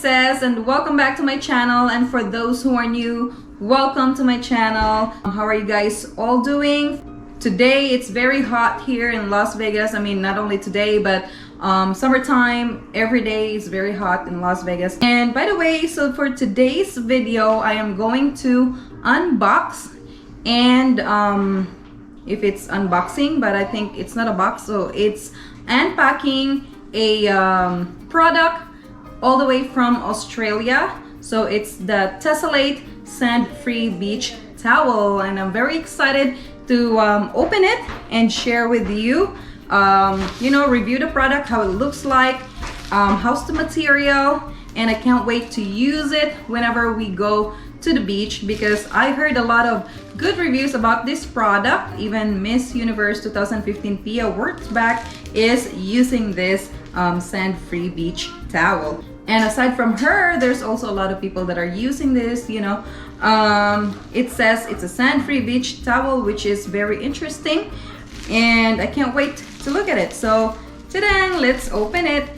princess, and welcome back to my channel. And for those who are new, welcome to my channel. How are you guys all doing? Today it's very hot here in Las Vegas. I mean, not only today, but summertime, every day is very hot in Las Vegas. And by the way, so for today's video, I am going to unbox and if it's unboxing, but I think it's not a box, so it's unpacking a product all the way from Australia. So it's the Tesalate sand-free beach towel, and I'm very excited to open it and share with you, review the product, how it looks like, how's the material, and I can't wait to use it whenever we go to the beach, because I heard a lot of good reviews about this product. Even Miss Universe 2015 Pia Wurtzbach is using this sand-free beach towel. And aside from her, there's also a lot of people that are using this, it says it's a sand-free beach towel, which is very interesting, and I can't wait to look at it. So today, let's open it.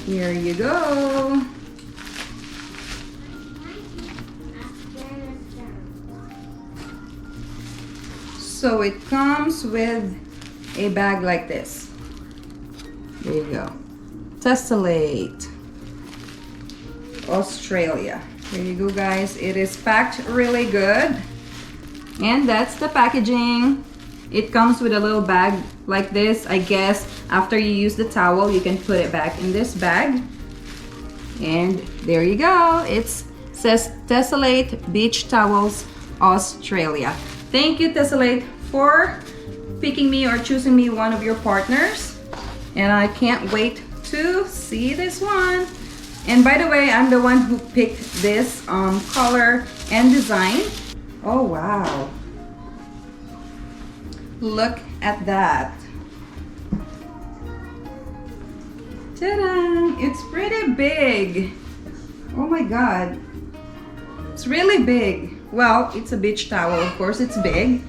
Here you go. So it comes with a bag like this. There you go. Tesalate, Australia. There you go, guys. It is packed really good. And that's the packaging. It comes with a little bag like this. I guess after you use the towel, you can put it back in this bag. And there you go. It says Tesalate Beach Towels, Australia. Thank you, Tesalate, for picking me or choosing me one of your partners. And I can't wait to see this one. And by the way, I'm the one who picked this color and design. Oh, wow. Look at that. Ta-da! It's pretty big. Oh my God. It's really big. Well, it's a beach towel, of course, it's big.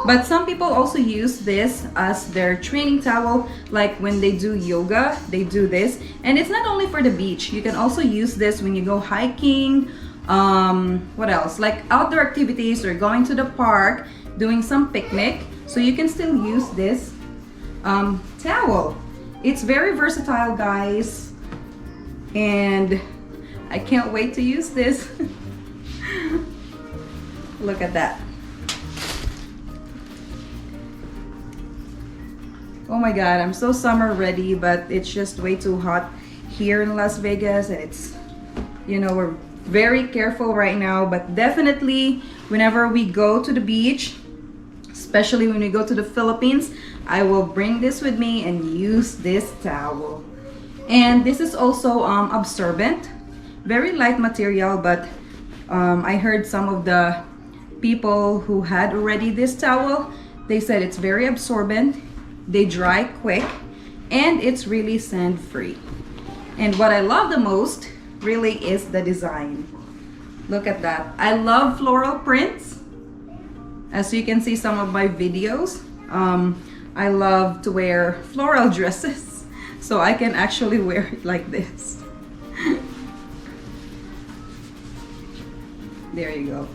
But some people also use this as their training towel, like when they do yoga, they do this. And it's not only for the beach, you can also use this when you go hiking, what else? Like outdoor activities or going to the park, doing some picnic. So you can still use this towel. It's very versatile, guys. And I can't wait to use this. Look at that. Oh my God, I'm so summer ready, but it's just way too hot here in Las Vegas, and it's, we're very careful right now, but definitely whenever we go to the beach, especially when we go to the Philippines, I will bring this with me and use this towel. And this is also absorbent, very light material, but I heard some of the people who had already this towel, they said it's very absorbent, they dry quick, and it's really sand free. And what I love the most really is the design. Look at that. I love floral prints. As you can see some of my videos, I love to wear floral dresses, so I can actually wear it like this. There you go.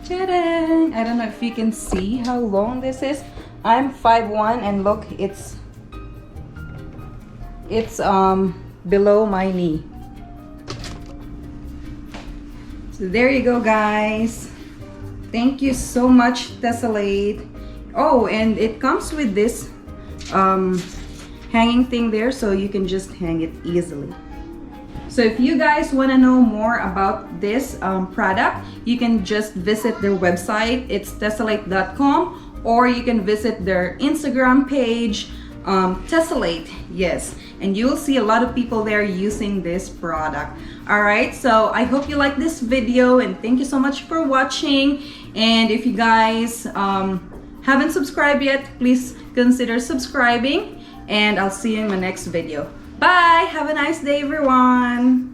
Ta-da! I don't know if you can see how long this is. I'm 5'1", and look, it's below my knee. So there you go, guys. Thank you so much, Tesalate. Oh, and it comes with this hanging thing there, so you can just hang it easily. So if you guys want to know more about this product, you can just visit their website. It's tesalate.com, or you can visit their Instagram page, Tesalate, yes, and you will see a lot of people there using this product. All right, so I hope you like this video, and thank you so much for watching. And if you guys haven't subscribed yet, please consider subscribing, and I'll see you in my next video. Bye! Have a nice day, everyone!